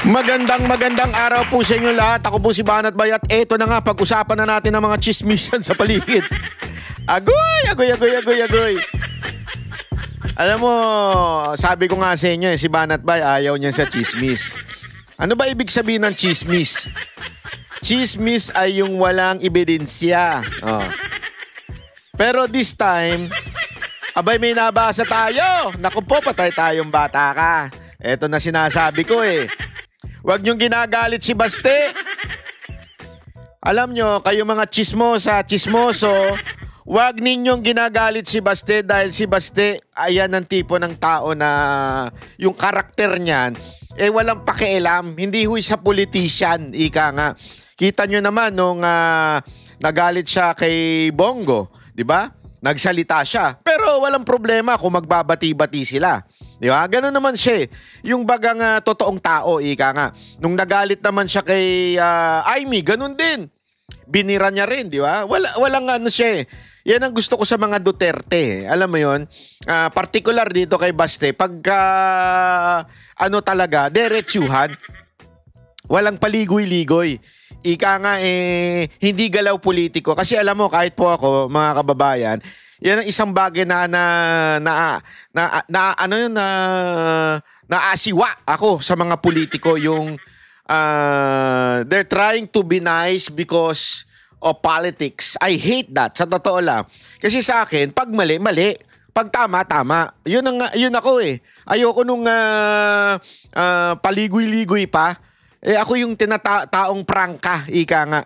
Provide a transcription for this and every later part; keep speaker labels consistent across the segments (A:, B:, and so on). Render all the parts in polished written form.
A: Magandang araw po sa inyo lahat. Ako po si Banat Bay at eto na nga, pag-usapan na natin ang mga chismisan sa paligid. Agoy! Alam mo, sabi ko nga sa inyo si Banat Bay ayaw niyan sa chismis. Ano ba ibig sabihin ng chismis? Chismis ay yung walang ebidensya. Oh. Pero this time, abay may nabasa tayo. Naku po, patay tayong bata ka. Eto na sinasabi ko eh. Huwag niyong ginagalit si Baste. Alam nyo, kayo mga chismoso, huwag ninyong ginagalit si Baste dahil si Baste, ayan ang tipo ng tao na yung karakter niyan, walang pakialam. Hindi huy sa politician, ika nga. Kita nyo naman nung nagalit siya kay Bongo, di ba? Nagsalita siya. Pero walang problema kung magbabati-bati sila. Di ba? Ganun naman siya. Yung bagang totoong tao, ika nga. Nung nagalit naman siya kay Aimee, ganun din. Binira niya rin, di ba? Walang ano siya. Yan ang gusto ko sa mga Duterte. Alam mo yon, particular dito kay Baste, pagka ano talaga, diretsuhan. Walang paligoy-ligoy. Ika nga hindi galaw politiko. Kasi alam mo, kahit po ako, mga kababayan, yan ang isang bagay na naasiwa ako sa mga politiko, yung they're trying to be nice because of politics. I hate that, sa totoo lang. Kasi sa akin, pag mali, mali. Pag tama, tama. Yun ako eh. Ayoko nung paligoy-ligoy pa. Ako yung tinataong prangka, ika nga.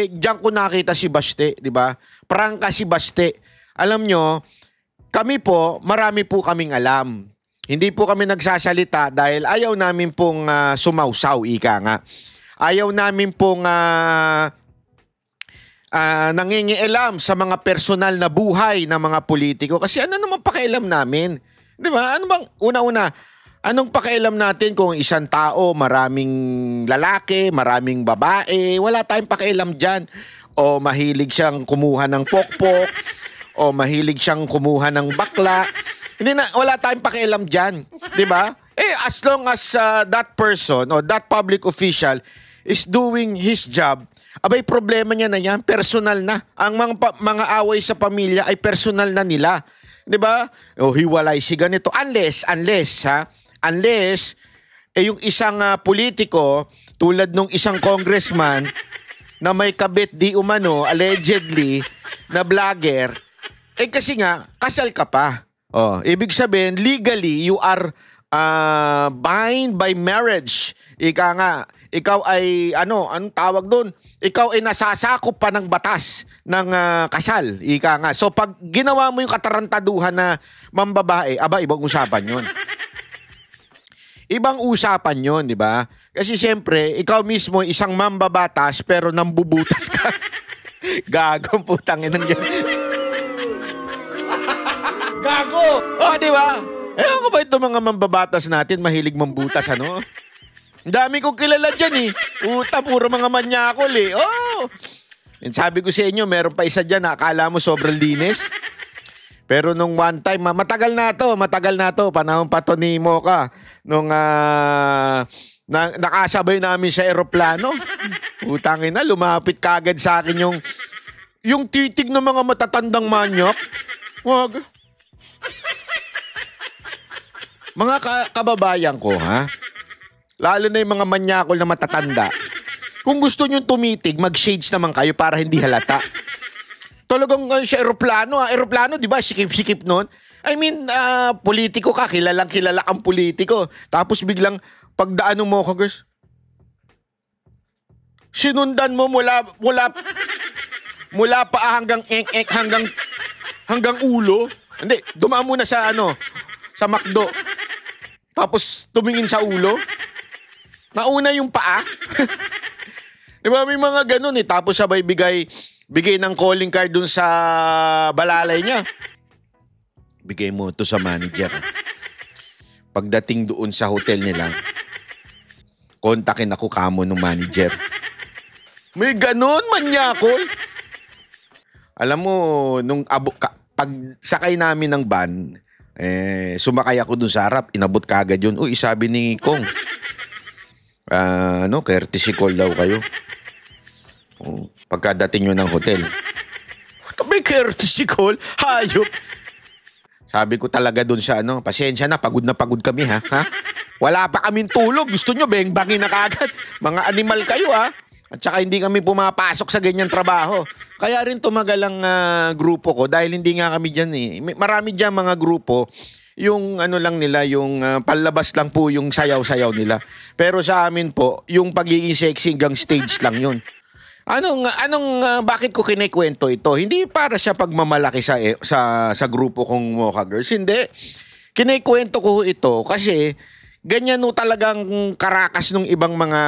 A: Diyan ko nakita si Baste, di ba? Prangka si Baste. Alam nyo, kami po, marami po kaming alam. Hindi po kami nagsasalita dahil ayaw namin pong sumausaw, ika nga. Ayaw namin pong nangingialam sa mga personal na buhay ng mga politiko. Kasi ano naman pakialam namin? Di ba? Ano bang, una-una, anong pakialam natin kung isang tao, maraming lalaki, maraming babae, wala tayong pakialam dyan. O mahilig siyang kumuha ng pokpok, o mahilig siyang kumuha ng bakla. Wala tayong pakialam dyan. Diba? As long as that person or that public official is doing his job, abay problema niya na yan, personal na. Ang mga away sa pamilya ay personal na nila. Diba? O hiwalay si ganito. Unless, yung isang politiko, tulad nung isang congressman, na may kabit di umano, allegedly, na vlogger, kasi nga, kasal ka pa. Ibig sabihin, legally, you are bound by marriage. Ika nga, ikaw ay, anong tawag doon? Ikaw ay nasasakop pa ng batas ng kasal. Ika nga. So, pag ginawa mo yung katarantaduhan na mambabae, ibang usapan yun. Ibang usapan yun, di ba? Kasi siyempre, ikaw mismo isang mambabatas pero nambubutas ka. Gagong putang inang yan. Gago! Di ba? Ewan ko ba ito mga mambabatas natin, mahilig mambutas, ano? Ang dami kong kilala dyan, puro mga manyakol, Sabi ko sa inyo, meron pa isa dyan na akala mo sobrang linis. Pero nung one time, matagal na to, panahon pa to ni Mocha, nung nakasabay namin sa eroplano. Utangin na, lumapit kagad sa akin yung titig ng mga matatandang manyak. Wag. Mga kababayan ko, lalo na yung mga manyakol na matatanda, kung gusto nyo tumitig, mag-shades naman kayo para hindi halata. Talagang sa aeroplano, di ba, sikip-sikip nun? I mean, politiko ka, kilalang kilala kang politiko. Tapos biglang, pagdaan mo ka, guys, sinundan mo mula pa hanggang hanggang ulo. Hindi, dumaan muna sa sa McDo. Tapos tumingin sa ulo. Nauna yung paa. Di ba may mga ganun Tapos sabay bigay ng calling card dun sa balalay niya. Bigay mo to sa manager. Pagdating doon sa hotel nila, kontakin ako kamo ng manager. May ganun, manyakol. Alam mo, pag sakay namin ng van, sumakay ako dun sa harap, inabot kagad yun. Uy, sabi ni Kong, Courtesy call daw kayo. Pagkadating nyo ng hotel. May courtesy call? Hayop! Sabi ko talaga dun sa pasensya na pagod kami ha? Wala pa kaming tulog. Gusto nyo beng-bangin na kagad. Mga animal kayo ha? At saka hindi kami pumapasok sa ganyang trabaho. Kaya rin tumagal ang grupo ko dahil hindi nga kami dyan eh. Marami dyan mga grupo, yung lang nila, yung palabas lang po yung sayaw-sayaw nila. Pero sa amin po, yung pagiging sexy hanggang stage lang yun. Bakit ko kinikwento ito? Hindi para siya pagmamalaki sa grupo kong Mocha Girls. Hindi. Kinikwento ko ito kasi ganyan talagang karakas ng ibang mga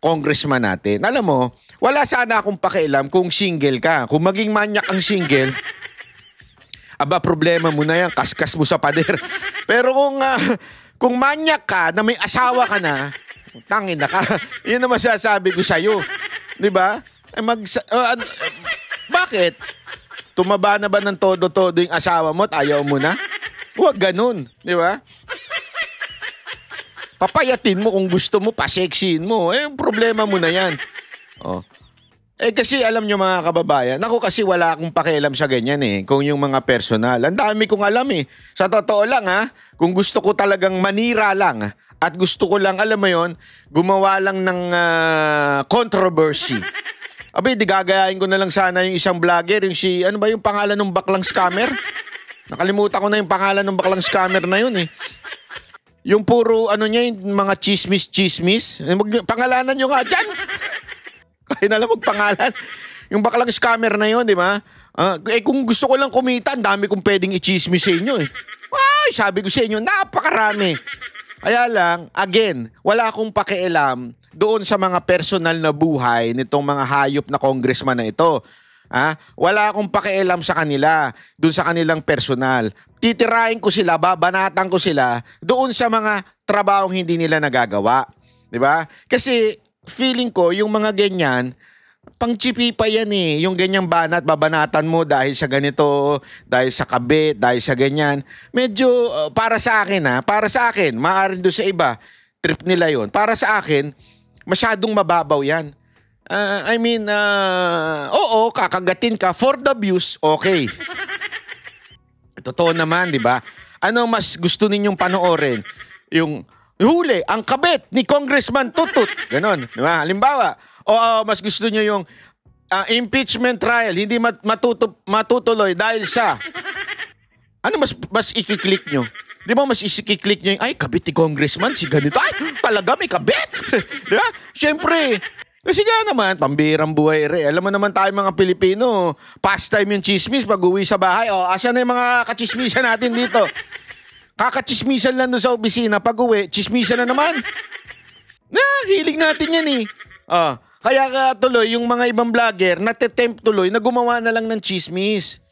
A: congressman natin. Alam mo, wala sana akong pakialam kung single ka. Kung maging manyak ang single, problema mo na yan. Kaskas mo sa pader. Pero kung manyak ka na may asawa ka na, tangin na ka. Yun ang masasabi ko sa'yo. Diba? Bakit? Tumaba na ba ng todo-todo yung asawa mo at ayaw mo na? Huwag ganun. Diba? Papayatin mo kung gusto mo, paseksiin mo. Problema mo na yan. Kasi alam nyo mga kababayan, ako kasi wala akong pakialam sa ganyan kung yung mga personal. Ang dami kong alam Sa totoo lang kung gusto ko talagang manira lang at gusto ko lang, alam mo yon, gumawa lang ng controversy. Di gagayahin ko na lang sana yung isang vlogger, yung ano ba yung pangalan ng baklang scammer? Nakalimutan ko na yung pangalan ng baklang scammer na yun Yung puro niya, yung mga chismis. Pangalanan nyo nga dyan. Kaya na lang magpangalan. Yung baklang scammer na yun, di ba? Kung gusto ko lang kumita, ang dami kong pwedeng i-chismis sa inyo sabi ko sa inyo, napakarami. Kaya lang, again, wala akong pakialam doon sa mga personal na buhay nitong mga hayop na congressman na ito. Wala akong pakialam sa kanila, doon sa kanilang personal. Titirahin ko sila, babanatan ko sila doon sa mga trabahong hindi nila nagagawa. Diba? Kasi feeling ko, yung mga ganyan, pang-chipi pa yan yung ganyang babanatan mo dahil sa ganito, dahil sa kabit, dahil sa ganyan. Medyo, para sa akin, maaaring doon sa iba, trip nila yon. Para sa akin, masyadong mababaw yan. Oo, kakagatin ka, for the views, okay. Totoo naman, di ba? Ano mas gusto ninyong panoorin? Yung huli, ang kabit ni Congressman Tutut. Ganon, di ba? Halimbawa, mas gusto nyo yung impeachment trial, hindi matutuloy dahil sa... mas ikiklik nyo? Di ba mas ikiklik nyo yung, kabit ni Congressman, si ganito. Talaga may kabit. Di ba? Siyempre, kasi nga naman, pambirang buhay Alam mo naman tayo mga Pilipino, pastime yung chismis pag uwi sa bahay. Asan na yung mga kachismisan natin dito? Kakachismisan lang doon sa opisina, pag uwi, chismisan na naman. Hilig natin yan Kaya tuloy, yung mga ibang vlogger, natitempt tuloy na gumawa na lang ng chismis.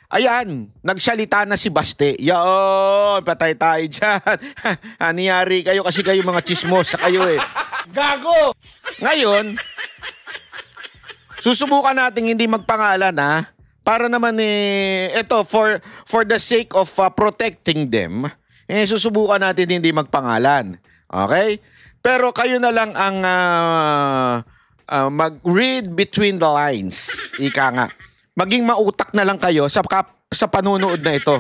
A: Ayan, nagsalita na si Baste. Patay tayo dyan. Niyari kayo kasi kayo mga chismosa kayo Gago! Ngayon, susubukan natin hindi magpangalan para naman ito, for the sake of protecting them, susubukan natin hindi magpangalan. Okay? Pero kayo na lang ang mag-read between the lines. Ika nga. Maging mautak na lang kayo sa panunood na ito.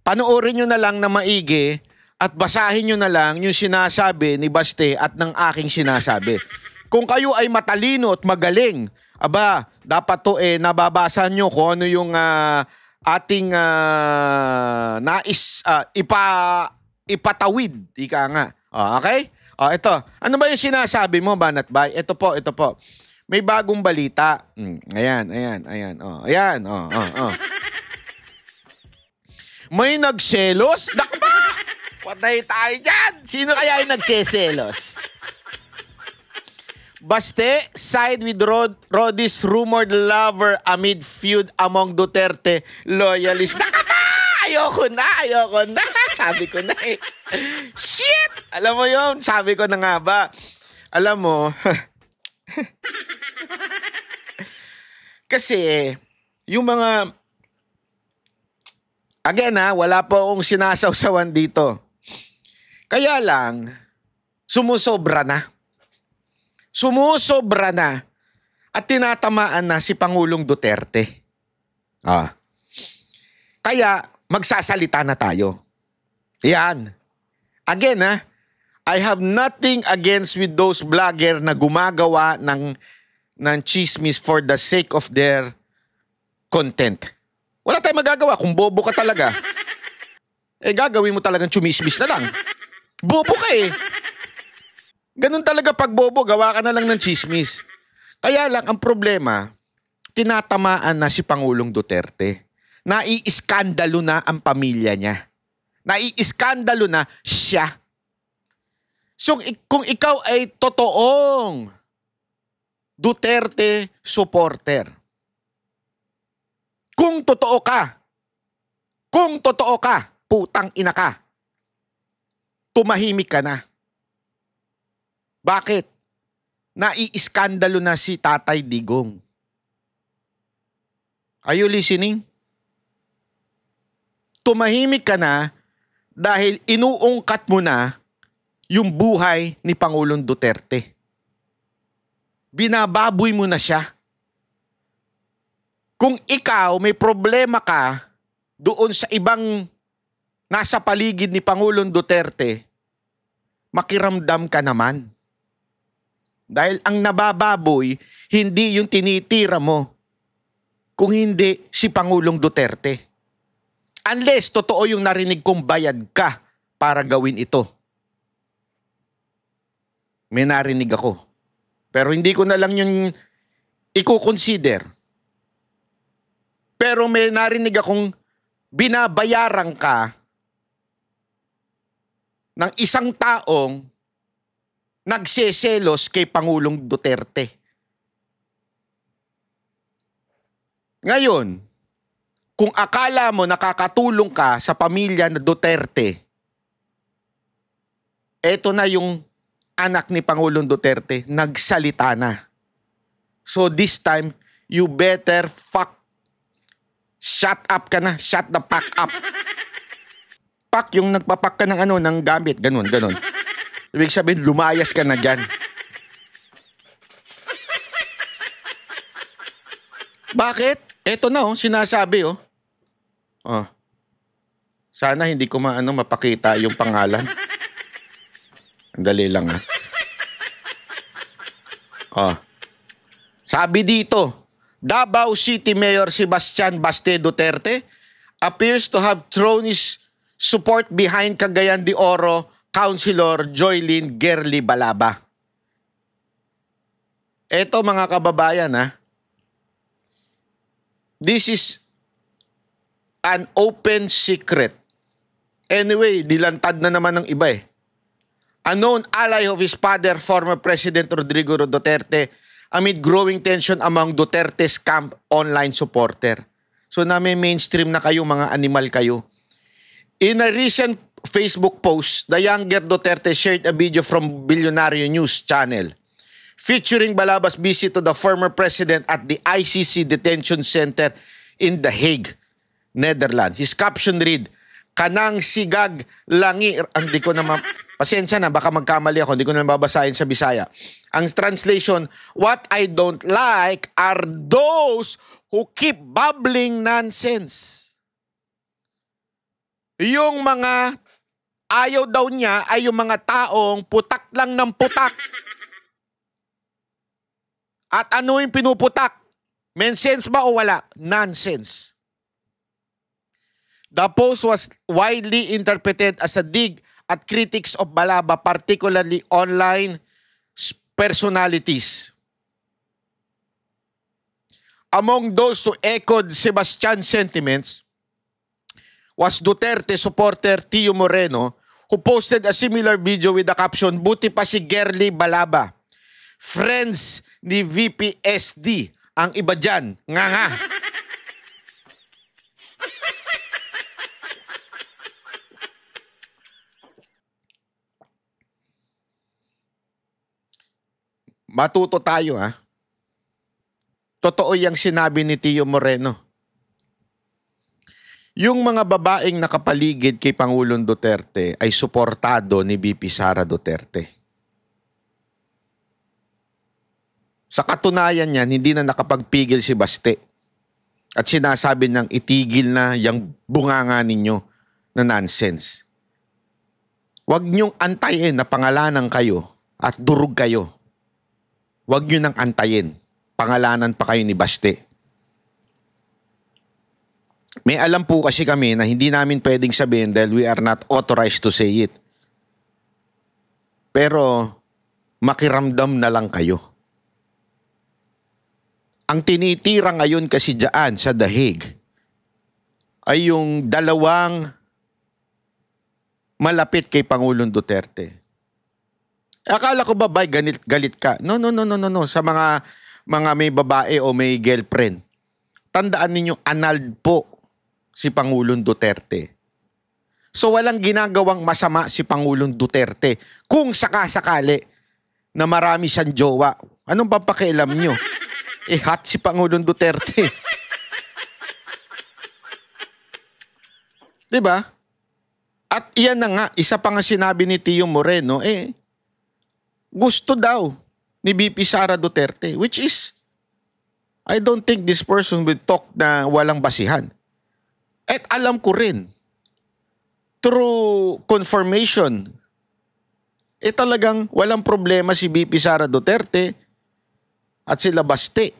A: Panoorin nyo na lang na maigi at basahin nyo na lang yung sinasabi ni Baste at ng aking sinasabi. Kung kayo ay matalino at magaling, dapat to nababasa nyo kung ano yung ating ipatawid. Ika nga. Okay? Ito. Ano ba yung sinasabi mo, Banat Bay? Ito po. May bagong balita. Ayan. Ayan. May nagselos? Dakba! Patay tayo dyan! Sino kaya yung nagseselos? Baste side with Rodi's rumored lover amid feud among Duterte loyalists. Dakba! Ayoko na. Sabi ko na Shit! Alam mo yun? Sabi ko na nga ba? Alam mo, kasi, yung mga, again wala po akong sinasawsawan dito. Kaya lang, sumusobra na. Sumusobra na at tinatamaan na si Pangulong Duterte. Kaya magsasalita na tayo. Yan. Again, I have nothing against with those vlogger na gumagawa ng chismis for the sake of their content. Wala tayong magagawa kung bobo ka talaga. Gagawin mo talagang chumismis na lang. Bobo ka Ganun talaga pag bobo, gawa ka na lang ng chismis. Kaya lang ang problema, tinatamaan na si Pangulong Duterte. Naiiskandalo na ang pamilya niya. Naiiskandalo na siya. So kung ikaw ay totoong Duterte supporter, kung totoo ka, putang ina ka, tumahimik ka na. Bakit? Naiiskandalo na si Tatay Digong. Are you listening? Tumahimik ka na dahil inuungkat mo na yung buhay ni Pangulong Duterte. Binababoy mo na siya. Kung ikaw may problema ka doon sa ibang nasa paligid ni Pangulong Duterte, makiramdam ka naman. Dahil ang nabababoy, hindi yung tinitira mo, kung hindi si Pangulong Duterte. Unless totoo yung narinig kong bayad ka para gawin ito. May narinig ako. Pero hindi ko na lang yung i-consider. Pero may narinig akong binabayaran ka ng isang taong nagseselos kay Pangulong Duterte. Ngayon, kung akala mo nakakatulong ka sa pamilya na Duterte, eto na yung anak ni Pangulong Duterte, nagsalita na. So this time, you better shut up ka na. Shut the fuck up. Pak, yung nagpapak ka ng ng gamit. Ganun. Ibig sabihin, lumayas ka na dyan. Bakit? Eto na sinasabi Sana hindi ko mapakita yung pangalan. Andali lang Sabi dito, Davao City Mayor Sebastian Baste Duterte appears to have thrown his support behind Cagayan de Oro Councilor Joylyn Gerly Balaba. Eto mga kababayan this is an open secret. Anyway, dilantad na naman ng iba A known ally of his father, former President Rodrigo Duterte, amid growing tension among Duterte's camp online supporter. So mainstream na kayo, mga animal kayo. In a recent Facebook post, the younger Duterte shared a video from Billionario News channel featuring Balaba's visit to the former president at the ICC Detention Center in The Hague, Netherlands. His caption read, "Kanang sigag langi..." Hindi ko na pasensya na, baka magkamali ako, hindi ko na babasahin sa Bisaya. Ang translation, "What I don't like are those who keep babbling nonsense." Yung mga ayaw daw niya ay yung mga taong putak lang ng putak. At ano yung pinuputak? May sense ba o wala? Nonsense. The post was widely interpreted as a dig at critics of Balaba, particularly online personalities. Among those who echoed Sebastian's sentiments was Duterte supporter Tio Moreno, who posted a similar video with the caption, "Buti pa si Gerly Balaba. Friends ni VPSD. Ang iba dyan, nga." Matuto tayo Totoo yung sinabi ni Tio Moreno. Yung mga babaeng nakapaligid kay Pangulong Duterte ay suportado ni VP Sara Duterte. Sa katunayan niyan, hindi na nakapagpigil si Baste. At sinasabi nang itigil na yung bunganga ninyo na nonsense. Huwag niyong antayin na pangalanan kayo at durug kayo. Huwag niyo nang antayin. Pangalanan pa kayo ni Baste. May alam po kasi kami na hindi namin pwedeng sabihin dahil we are not authorized to say it. Pero makiramdam na lang kayo. Ang tinitira ngayon kasi dyan sa The Hague ay yung dalawang malapit kay Pangulong Duterte. Akala ko ba galit ka? No. Sa mga may babae o may girlfriend. Tandaan ninyo, annulled po si Pangulong Duterte. So walang ginagawang masama si Pangulong Duterte kung sakasakali na marami siyang jowa. Anong papakialam nyo? Hot si Pangulong Duterte. Diba? At iyan na nga, isa pa nga sinabi ni Tio Moreno, gusto daw ni VP Sara Duterte, which is, I don't think this person will talk na walang basihan. At alam ko rin, through confirmation, talagang walang problema si VP Sara Duterte at sila Baste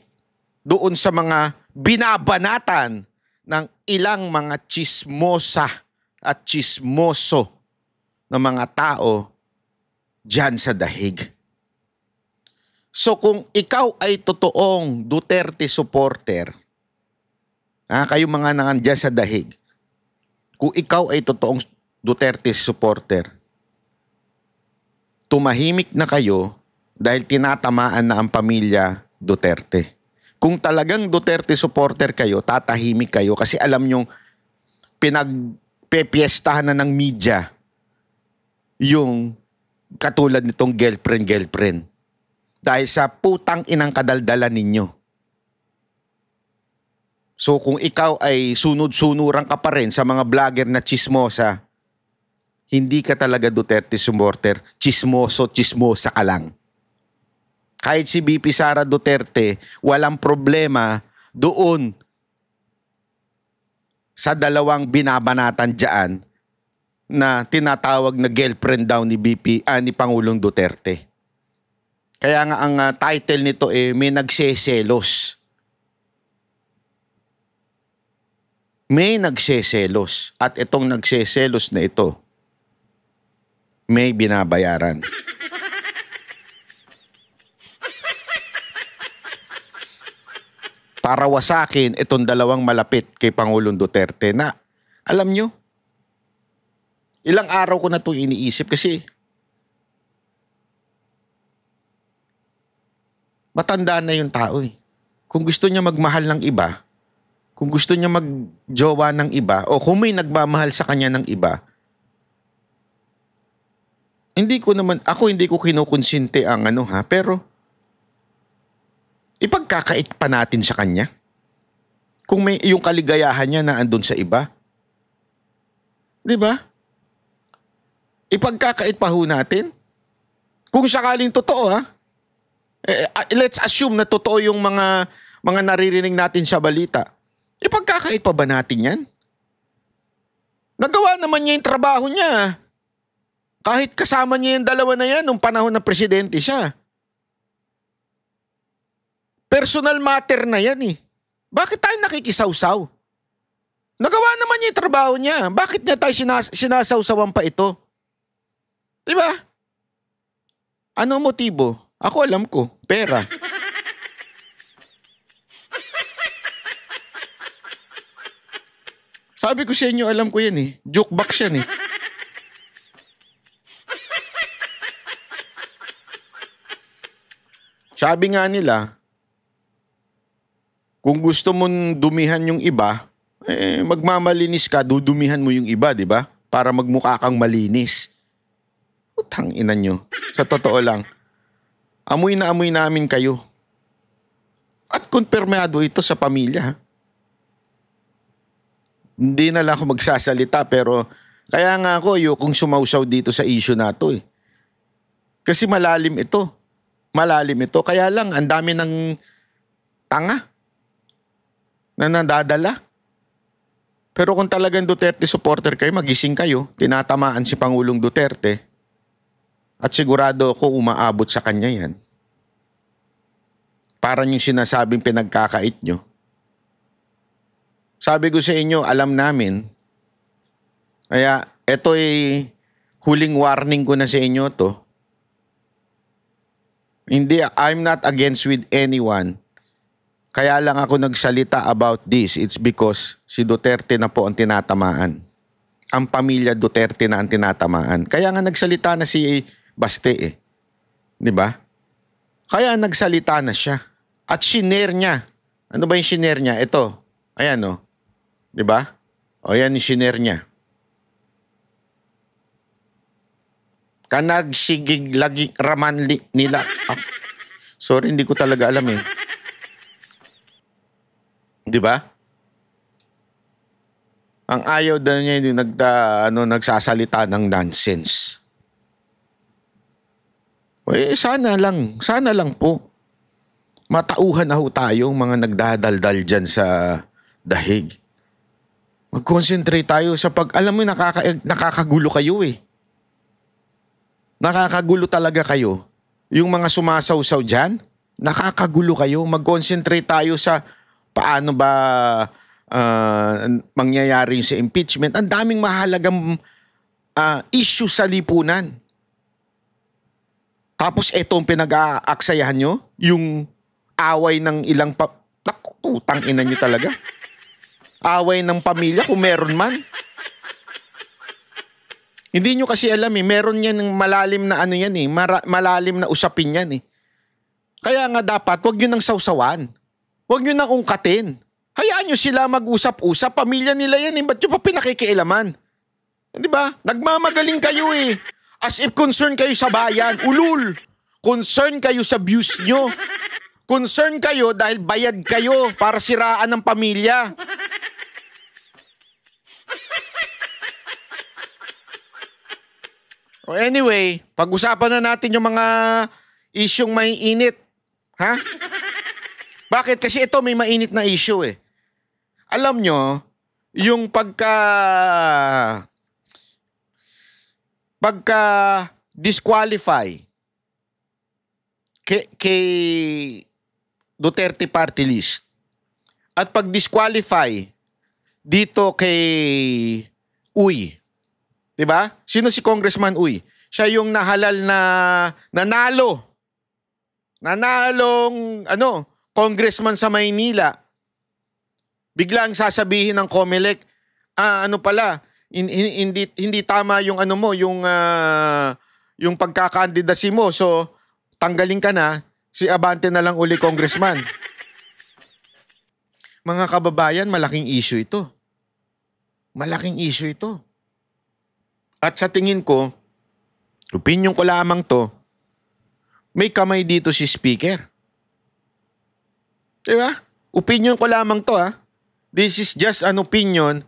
A: doon sa mga binabanatan ng ilang mga chismosa at chismoso na mga tao dyan sa The Hague. So kung ikaw ay totoong Duterte supporter, kayo mga nandiyan sa The Hague, kung ikaw ay totoong Duterte supporter, tumahimik na kayo dahil tinatamaan na ang pamilya Duterte. Kung talagang Duterte supporter kayo, tatahimik kayo kasi alam nyong pinagpepiestahan na ng media yung katulad nitong girlfriend. Dahil sa putang inang kadaldalan ninyo. So kung ikaw ay sunod-sunuran ka pa rin sa mga vlogger na chismosa, hindi ka talaga Duterte supporter, chismosa ka lang. Kahit si VP Sara Duterte, walang problema doon sa dalawang binabanatan dyan na tinatawag na girlfriend daw ni ni Pangulong Duterte. Kaya nga ang title nito may nagseselos. May nagseselos. At itong nagseselos na ito, may binabayaran. Para wasakin itong dalawang malapit kay Pangulong Duterte na, alam nyo, ilang araw ko na ito iniisip kasi matanda na yung tao . Kung gusto niya magmahal ng iba, kung gusto niya magjowa ng iba, o kung may nagmamahal sa kanya ng iba, hindi ko kinukonsinte ang pero ipagkakait pa natin sa kanya. Kung may yung kaligayahan niya na andun sa iba. Di ba? Ipagkakait pa ho natin. Kung sakaling totoo let's assume na totoo yung mga naririnig natin sa balita. Ipagkakait pa ba natin yan? Nagawa naman niya yung trabaho niya. Kahit kasama niya yung dalawa na yan nung panahon na presidente siya. Personal matter na yan . Bakit tayo nakikisawsaw? Nagawa naman niya yung trabaho niya. Bakit niya tayo sinasawsawan pa ito? Diba? Ano motibo? Ako alam ko, pera. Sabi ko sa inyo, alam ko yan . Jukebox yan . Sabi nga nila, kung gusto mong dumihan yung iba, magmamalinis ka, dudumihan mo yung iba, di ba? Para magmukha kang malinis. Utang ina nyo. Sa totoo lang, amoy na amoy namin kayo. At kumpirmado ito sa pamilya. Hindi na lang ako magsasalita pero kaya nga ako ayokong sumausaw dito sa issue na to eh. Kasi malalim ito. Malalim ito. Kaya lang ang dami ng tanga na nadadala. Pero kung talagang Duterte supporter kayo, magising kayo. Tinatamaan si Pangulong Duterte. At sigurado ako umaabot sa kanya yan. Parang yung sinasabing pinagkakait nyo. Sabi ko sa inyo, alam namin. Kaya ito ay huling warning ko na sa inyo to. Hindi, I'm not against with anyone. Kaya lang ako nagsalita about this. It's because si Duterte na po ang tinatamaan. Ang pamilya Duterte na ang tinatamaan. Kaya nga nagsalita na si Baste eh. Di ba? Kaya nagsalita na siya. At shinare niya. Ano ba yung shinare niya? Ito. Ayan o. Di ba? O yan yung shinare niya. Kanagsigig lagi raman nila. Ah, sorry, hindi ko talaga alam eh. Di ba? Ang ayaw daw niya yung nagsasalita ng nonsense. Eh, sana lang po. Matauhan na ho tayong mga nagdadaldal dyan sa dahig. Mag-concentrate tayo sa alam mo, nakakagulo kayo eh. Nakakagulo talaga kayo. Yung mga sumasawsaw dyan, nakakagulo kayo. Mag-concentrate tayo sa paano ba mangyayari sa impeachment. Ang daming mahalagang issue sa lipunan. Tapos etong pinag-aaksayahan nyo, yung away ng ilang putang ina nyo talaga. Away ng pamilya kung meron man. Hindi nyo kasi alam eh, meron yan ng malalim na ano yan eh, malalim na usapin yan eh. Kaya nga dapat, wag nyo nang sawsawan. Wag nyo nang ungkatin. Hayaan nyo sila mag-usap-usap, pamilya nila yan eh, ba't nyo pa pinakikialaman? Di ba? Nagmamagaling kayo eh. As if concern kayo sa bayan, ulul. Concern kayo sa views nyo. Concern kayo dahil bayad kayo para siraan ng pamilya. O anyway, pag-usapan na natin yung mga isyong may init. Ha? Bakit? Kasi ito may mainit na issue eh. Alam nyo, yung pagka-disqualify kay Duterte party list at pag-disqualify dito kay Uy. Diba? Sino si Congressman Uy? Siya yung nahalal na nanalong congressman sa Maynila. Biglang sasabihin ng COMELEC, hindi tama yung yung pagkakandidasi mo. So tanggalin ka na, si Abante na lang uli congressman. Mga kababayan, malaking issue ito. Malaking issue ito. At sa tingin ko, opinion ko lamang to, may kamay dito si Speaker. Diba? Opinion ko lamang to ha. This is just an opinion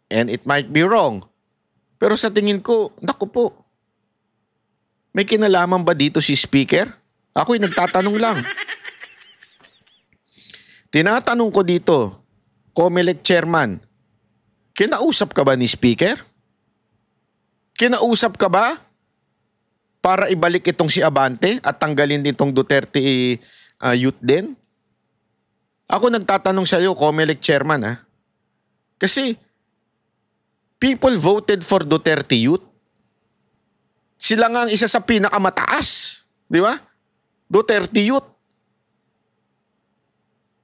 A: and it might be wrong. Pero sa tingin ko, naku po, may kinalaman ba dito si Speaker? Ako'y nagtatanong lang. Tinatanong ko dito, COMELEC Chairman, kinausap ka ba ni Speaker? Kinausap ka ba para ibalik itong si Abante at tanggalin din itong Duterte youth din? Ako nagtatanong sa iyo, COMELEC Chairman ha. Kasi people voted for Duterte youth. Sila nga ang isa sa pinakamataas. Di ba? Duterte youth.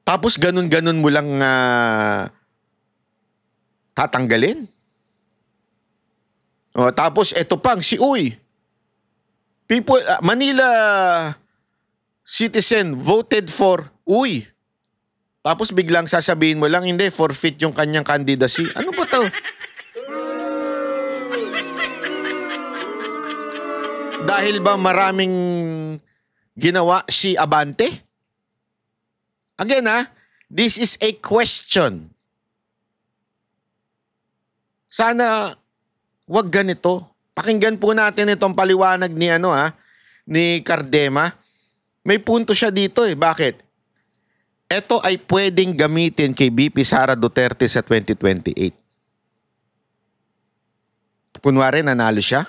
A: Tapos ganun-ganun mo lang tatanggalin. O, tapos eto pang si Uy. People, Manila citizen voted for Uy. Tapos biglang sasabihin mo lang, hindi, forfeit yung kanyang candidacy. Ano ba to? Dahil ba maraming ginawa si Abante? Again this is a question. Sana wag ganito. Pakinggan po natin itong paliwanag ni ni Cardema. May punto siya dito eh. Bakit? Ito ay pwedeng gamitin kay VP Sara Duterte sa 2028. Kunwari nanalo siya.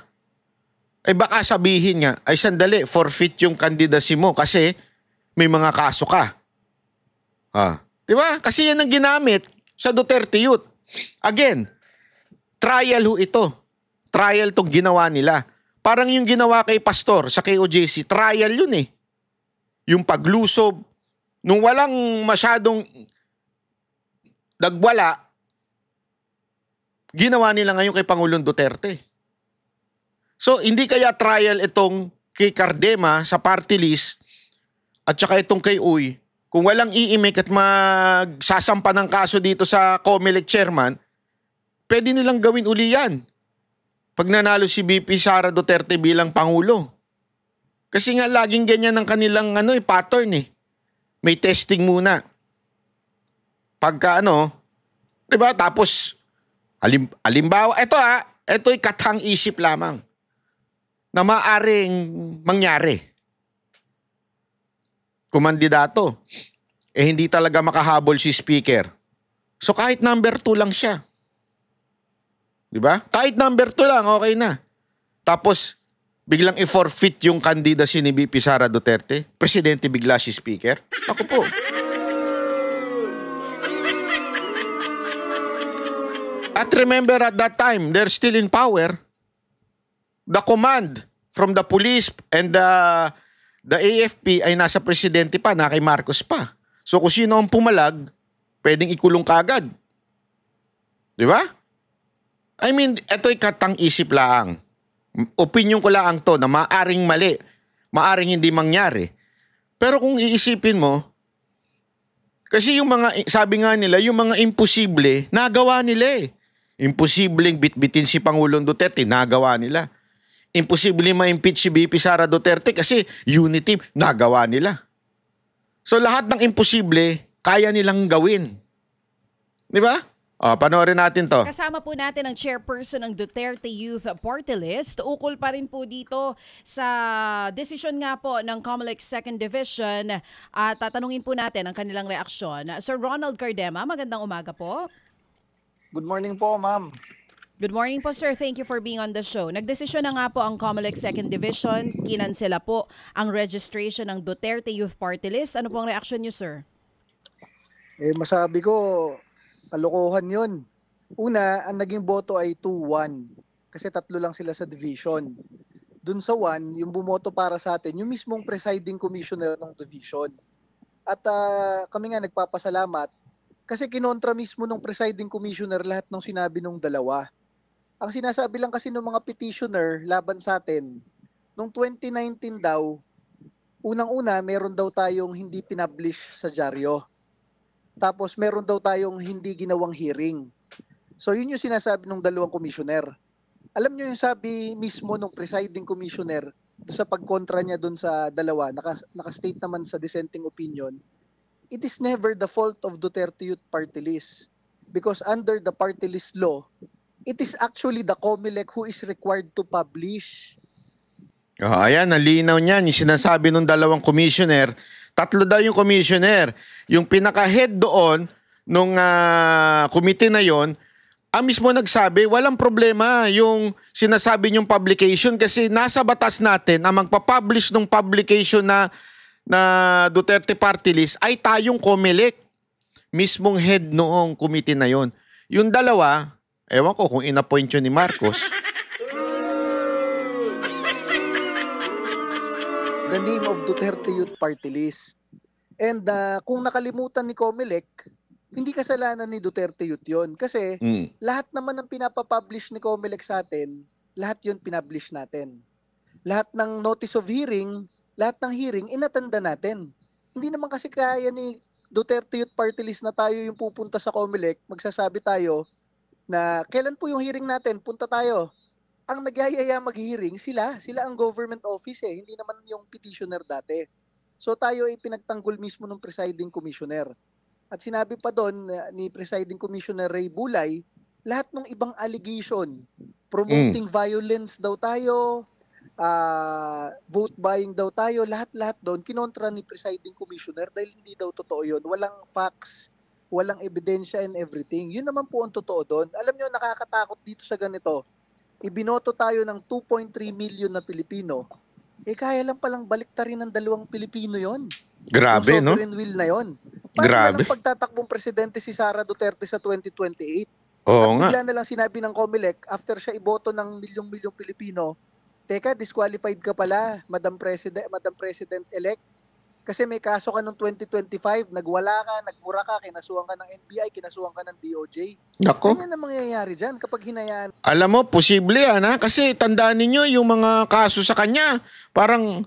A: Ay baka sabihin nga, ay sandali, forfeit yung candidacy mo kasi may mga kaso ka. Diba? Kasi yan ang ginamit sa Duterte Youth. Again, trial ho ito. Trial tong ginawa nila. Parang yung ginawa kay Pastor sa KOJC, trial yun eh. Yung paglusob, nung walang masyadong nagwala, ginawa nila ngayon kay Pangulong Duterte. So, hindi kaya trial itong kay Cardema sa party list at saka itong kay Uy, kung walang iimik at magsasampa ng kaso dito sa COMELEC chairman, pwede nilang gawin uli yan. Pag nanalo si VP Sara Duterte bilang Pangulo. Kasi nga laging ganyan ang kanilang pattern eh. May testing muna. Pagka diba? Tapos, alimbawa, ito'y katang isip lamang na maaring mangyari. Kumandidato, hindi talaga makahabol si speaker. So kahit number 2 lang siya. Diba? Kahit number 2 lang, okay na. Tapos, biglang i-forfeit yung candidacy ni VP Sara Duterte. Presidente bigla si speaker. Ako po. At remember at that time, they're still in power. The command from the police and the AFP ay nasa presidente pa, na kay Marcos pa. So kung sino ang pumalag, pwedeng ikulong kaagad. Di ba? I mean, ito'y katang-isip lang. Opinion ko lang to na maaring mali, maaring hindi mangyari. Pero kung iisipin mo, kasi yung mga, sabi nga nila, yung mga imposible, nagawa nila eh. Imposibleng bitbitin si Pangulong Duterte, nagawa nila. Imposible ma-impeach si VP Sara Duterte kasi unity, nagawa nila. So lahat ng imposible, kaya nilang gawin. Di ba? Panoorin natin to.
B: Kasama po natin ang chairperson ng Duterte Youth Party List. Ukol pa rin po dito sa desisyon nga po ng COMELEC 2nd Division at tatanungin po natin ang kanilang reaksyon. Sir Ronald Cardema, magandang umaga po.
C: Good morning po, ma'am.
B: Good morning po, sir. Thank you for being on the show. Nagdesisyon na nga po ang COMELEC 2nd Division. Kinansela po ang registration ng Duterte Youth Party List. Ano po ang reaction niyo, sir?
C: Masabi ko, kalokohan yun. Una, ang naging boto ay 2-1. Kasi 3 lang sila sa division. Dun sa 1, yung bumoto para sa atin, yung mismong presiding commissioner ng division. At kami nga nagpapasalamat kasi kinontra mismo ng presiding commissioner lahat ng sinabi ng dalawa. Ang sinasabi lang kasi ng mga petitioner laban sa atin, noong 2019 daw, unang-una meron daw tayong hindi pinablish sa dyaryo. Tapos meron daw tayong hindi ginawang hearing. So yun yung sinasabi ng dalawang commissioner. Alam niyo yung sabi mismo ng presiding commissioner sa pagkontra niya dun sa dalawa, naka-state naman sa dissenting opinion, it is never the fault of Duterte Youth Party List. Because under the party list law, it is actually the COMELEC who is required to publish.
A: Ayan, nalinaw niyan. Yung sinasabi ng dalawang commissioner, 3 daw yung commissioner. Yung pinaka-head doon, nung committee na yon, mismo nagsabi, walang problema yung sinasabi niyong publication kasi nasa batas natin ang magpapublish ng publication na Duterte Party List ay tayong COMELEC. Mismong head noong committee na yon. Yung dalawa, ewan ko kung in-appoint yun ni Marcos.
C: The name of Duterte Youth Party List. And kung nakalimutan ni COMELEC, hindi kasalanan ni Duterte Youth yun. Kasi lahat naman ng pinapapublish ni COMELEC sa atin, lahat yun pinablish natin. Lahat ng notice of hearing, lahat ng hearing, inatanda natin. Hindi naman kasi kaya ni Duterte Youth Party List na tayo yung pupunta sa COMELEC, magsasabi tayo na kailan po yung hearing natin, punta tayo. Ang nagyayaya mag-hearing, sila ang government office hindi naman yung petitioner dati. So tayo ay pinagtanggol mismo ng presiding commissioner. At sinabi pa doon ni presiding commissioner Ray Bulay lahat ng ibang allegation, promoting violence daw tayo, vote buying daw tayo, lahat-lahat doon, kinontra ni presiding commissioner dahil hindi daw totoo yun. Walang facts, walang ebidensya and everything. Yun naman po ang totoo doon. Alam nyo, nakakatakot dito sa ganito. Ibinoto tayo ng 2.3 million na Pilipino. Kaya lang palang baliktarin ng 2 Pilipino yon.
A: Grabe, no?
C: Sovereign will na yon. Paano
A: Grabe.
C: na lang pagtatakbong presidente si Sara Duterte sa 2028?
A: Oo
C: At
A: nga.
C: bigla na lang sinabi ng COMELEC, after siya iboto ng milyong-milyong Pilipino, teka, disqualified ka pala, Madam President-elect. Kasi may kaso ka noong 2025, nagwala ka, nagmura ka, kinasuhan ka ng NBI, kinasuhan ka ng DOJ.
A: Nako.
C: Ganyan ang mangyayari dyan kapag hinayaan.
A: Alam mo, posible yan ha? Kasi tandaan ninyo yung mga kaso sa kanya. Parang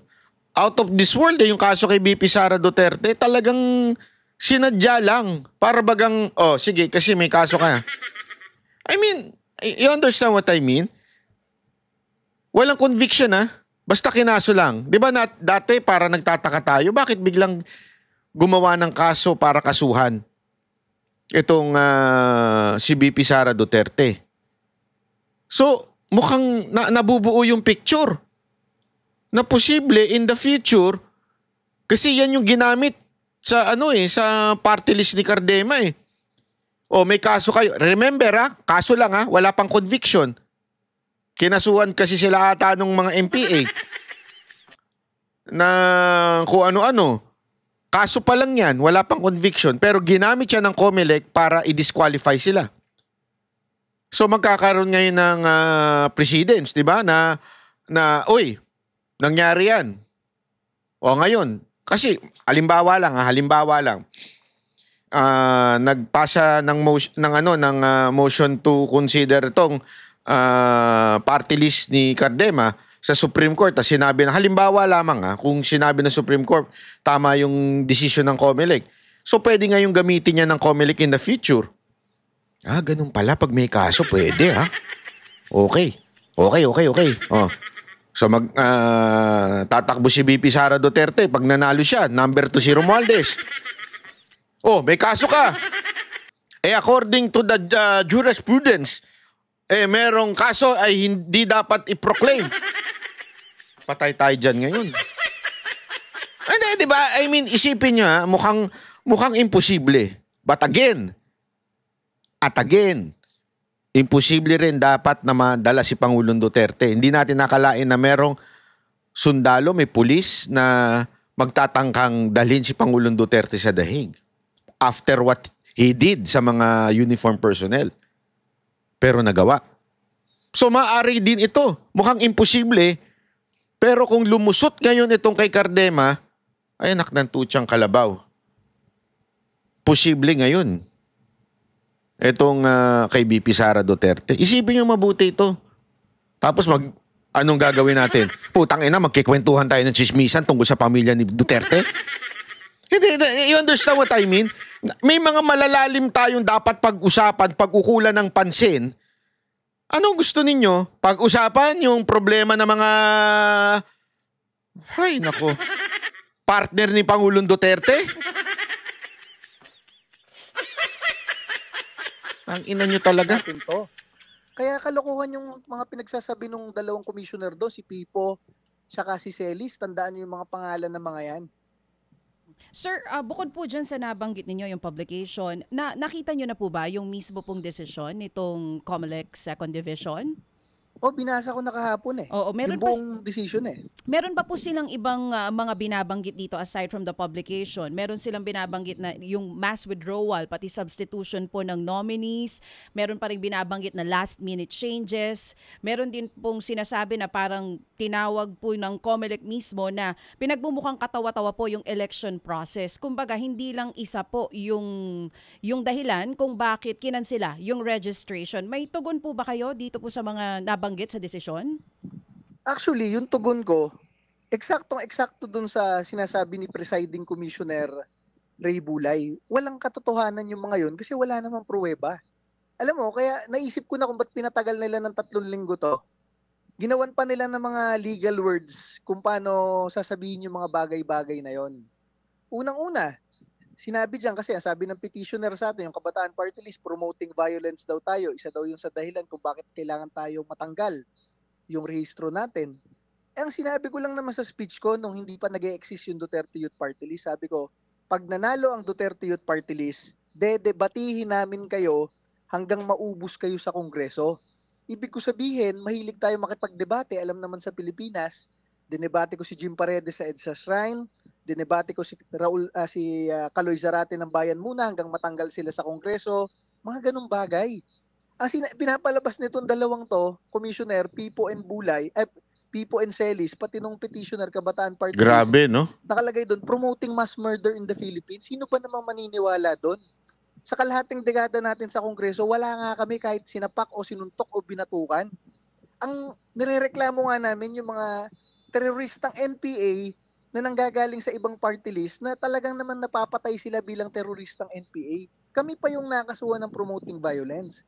A: out of this world yung kaso kay BP Sara Duterte. Talagang sinadya lang. Para bagang, sige, kasi may kaso ka. I mean, you understand what I mean? Walang conviction ha? Basta kinaso lang. Di ba dati para nagtataka tayo, bakit biglang gumawa ng kaso para kasuhan itong si BP Sara Duterte? So, mukhang nabubuo yung picture na posible in the future kasi yan yung ginamit sa sa party list ni Cardema eh. May kaso kayo. Remember kaso lang wala pang conviction. Kinasuhan kasi sila ata nung mga MPA na kung ano-ano. Kaso pa lang yan, wala pang conviction. Pero ginamit siya ng COMELEC para i-disqualify sila. So magkakaroon ngayon ng precedents, di ba? Na nangyari yan. Ngayon, kasi halimbawa lang, nagpasa ng motion to consider itong party list ni Cardema sa Supreme Court. Sinabi na halimbawa lamang kung sinabi ng Supreme Court tama yung decision ng COMELEC. So pwede nga yung gamitin niya ng COMELEC in the future. Ganun pala pag may kaso pwede Okay. So tatakbo si BP Sara Duterte pag nanalo siya, number 2 si Romualdez. May kaso ka. According to the jurisprudence, merong kaso ay hindi dapat i-proclaim. Patay tayo dyan ngayon. Hindi, di ba? I mean, isipin nyo mukhang imposible. But again, imposible rin dapat na madala si Pangulong Duterte. Hindi natin nakalain na merong sundalo, may pulis na magtatangkang dalhin si Pangulong Duterte sa dahig. After what he did sa mga uniform personnel. Pero nagawa. So maaari din ito. Mukhang imposible. Pero kung lumusot ngayon itong kay Cardema, ay anak ng tutsang kalabaw. Posible ngayon. Itong kay BP Sara Duterte. Isipin nyo mabuti ito. Tapos anong gagawin natin? Putang ina, magkikwentuhan tayo ng chismisan tungkol sa pamilya ni Duterte? Hindi, you understand what I mean? May mga malalalim tayong dapat pag-usapan, pag-ukulan ng pansin. Anong gusto ninyo? Pag-usapan yung problema ng mga... Ay, nako. Partner ni Pangulong Duterte? Ang ina nyo talaga.
C: Kaya kalokohan yung mga pinagsasabi ng 2 commissioner do, si Pipo, saka si Celis. Tandaan nyo yung mga pangalan ng mga yan.
B: Sir, bukod po dyan sa nabanggit ninyo yung publication, nakita nyo na po ba yung mismo pong desisyon nitong COMELEC Second Division?
C: Binasa ko na kahapon
B: Oo, meron
C: yung buong decision
B: Meron ba po silang ibang mga binabanggit dito aside from the publication? Meron silang binabanggit na yung mass withdrawal, pati substitution po ng nominees. Meron pa rin binabanggit na last minute changes. Meron din pong sinasabi na parang tinawag po ng COMELEC mismo na pinagbumukhang katawa-tawa po yung election process. Kumbaga, hindi lang isa po yung dahilan kung bakit kinansela yung registration. May tugon po ba kayo dito po sa mga nabanggit sa desisyon?
C: Actually, yung tugon ko, eksaktong-eksakto dun sa sinasabi ni Presiding Commissioner Ray Bulay. Walang katotohanan yung mga yun kasi wala namang pruweba. Alam mo, kaya naisip ko na kung ba't pinatagal nila ng 3 linggo to. Ginawan pa nila ng mga legal words kung paano sasabihin yung mga bagay-bagay na yon. Unang-una, sinabi diyan kasi ang sabi ng petitioner sa atin, yung Kabataan Party List, promoting violence daw tayo. Isa daw yung sa dahilan kung bakit kailangan tayo matanggal yung rehistro natin. Eh, ang sinabi ko lang naman sa speech ko nung hindi pa nag-e-exist yung Duterte Youth Party List, sabi ko, pag nanalo ang Duterte Youth Party List, debatihin namin kayo hanggang maubos kayo sa Kongreso. Ibig ko sabihin, mahilig tayo makipagdebate. Alam naman sa Pilipinas, dinebate ko si Jim Paredes sa EDSA Shrine, dinebate ko si Kaloy Zarate ng Bayan Muna hanggang matanggal sila sa Kongreso. Mga ganung bagay. Ang pinapalabas nitong dalawang to, Commissioner, Pipo and Celis, pati nung petitioner Kabataan Party List,
A: Grabe, no?
C: nakalagay doon, promoting mass murder in the Philippines. Sino ba namang maniniwala doon? Sa kalahating dekada natin sa Kongreso, wala nga kami kahit sinapak o sinuntok o binatukan. Ang nirereklamo nga namin yung mga teroristang NPA na nanggagaling sa ibang party list na talagang naman napapatay sila bilang teroristang NPA. Kami pa yung nakasuhan ng promoting violence.